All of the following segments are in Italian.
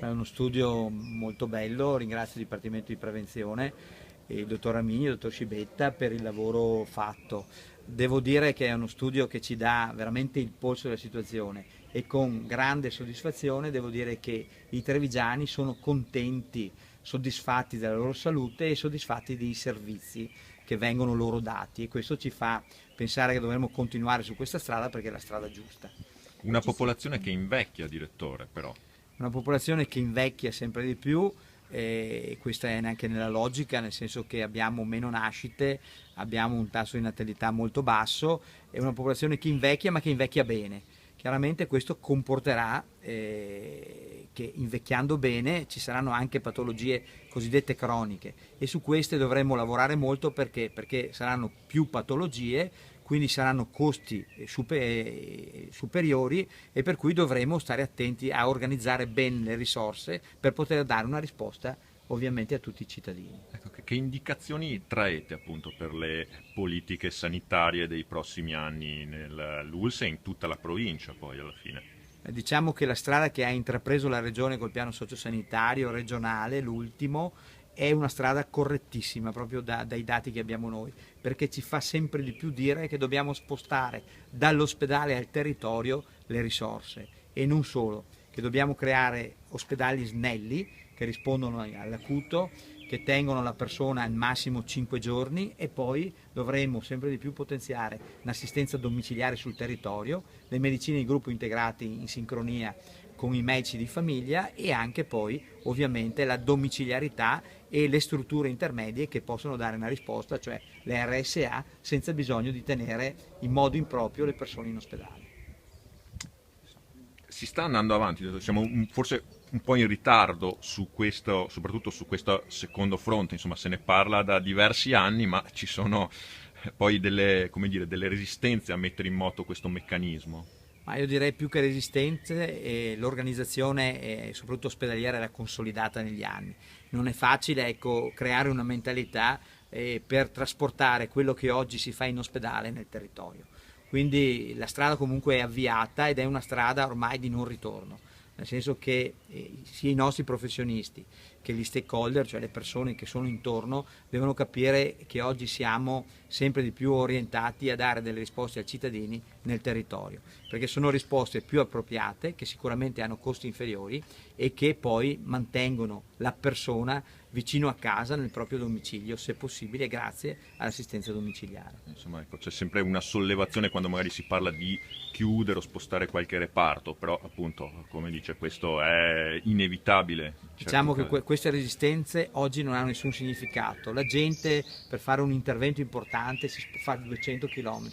È uno studio molto bello, ringrazio il Dipartimento di Prevenzione e il dottor Amini e il dottor Scibetta per il lavoro fatto. Devo dire che è uno studio che ci dà veramente il polso della situazione e con grande soddisfazione devo dire che i trevigiani sono contenti, soddisfatti della loro salute e soddisfatti dei servizi che vengono loro dati, e questo ci fa pensare che dovremmo continuare su questa strada perché è la strada giusta. Una popolazione che invecchia, direttore, però. Una popolazione che invecchia sempre di più, e questa è neanche nella logica, nel senso che abbiamo meno nascite, abbiamo un tasso di natalità molto basso, è una popolazione che invecchia ma che invecchia bene. Chiaramente questo comporterà che invecchiando bene ci saranno anche patologie cosiddette croniche, e su queste dovremmo lavorare molto perché saranno più patologie, quindi saranno costi superiori, e per cui dovremo stare attenti a organizzare bene le risorse per poter dare una risposta ovviamente a tutti i cittadini. Ecco, che indicazioni traete appunto per le politiche sanitarie dei prossimi anni nell'ULSS e in tutta la provincia poi alla fine? Diciamo che la strada che ha intrapreso la Regione col piano sociosanitario regionale, l'ultimo, è una strada correttissima proprio dai dati che abbiamo noi, perché ci fa sempre di più dire che dobbiamo spostare dall'ospedale al territorio le risorse, e non solo, che dobbiamo creare ospedali snelli che rispondono all'acuto, che tengono la persona al massimo 5 giorni, e poi dovremo sempre di più potenziare l'assistenza domiciliare sul territorio, le medicine di gruppo integrate in sincronia con i medici di famiglia, e anche poi ovviamente la domiciliarità e le strutture intermedie che possono dare una risposta, cioè le RSA, senza bisogno di tenere in modo improprio le persone in ospedale. Si sta andando avanti, siamo forse un po' in ritardo su questo, soprattutto su questo secondo fronte, insomma se ne parla da diversi anni, ma ci sono poi delle, come dire, delle resistenze a mettere in moto questo meccanismo. Ma io direi più che resistenze, l'organizzazione soprattutto ospedaliera era consolidata negli anni. Non è facile, ecco, creare una mentalità per trasportare quello che oggi si fa in ospedale nel territorio. Quindi la strada comunque è avviata ed è una strada ormai di non ritorno, nel senso che sia i nostri professionisti che gli stakeholder, cioè le persone che sono intorno, devono capire che oggi siamo sempre di più orientati a dare delle risposte ai cittadini nel territorio, perché sono risposte più appropriate, che sicuramente hanno costi inferiori e che poi mantengono la persona vicino a casa nel proprio domicilio, se possibile, grazie all'assistenza domiciliare. Insomma, ecco, c'è sempre una sollevazione quando magari si parla di chiudere o spostare qualche reparto, però appunto, come dice, questo è inevitabile. Diciamo che queste resistenze oggi non hanno nessun significato. La gente per fare un intervento importante si fa 200 km.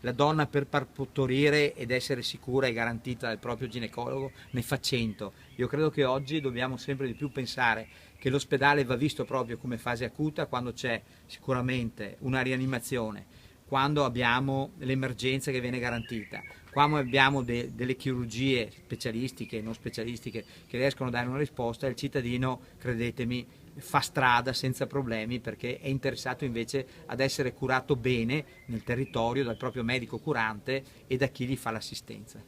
La donna per partorire ed essere sicura e garantita dal proprio ginecologo ne fa 100. Io credo che oggi dobbiamo sempre di più pensare che l'ospedale va visto proprio come fase acuta, quando c'è sicuramente una rianimazione, quando abbiamo l'emergenza che viene garantita, quando abbiamo delle chirurgie specialistiche e non specialistiche che riescono a dare una risposta, il cittadino, credetemi, fa strada senza problemi, perché è interessato invece ad essere curato bene nel territorio dal proprio medico curante e da chi gli fa l'assistenza.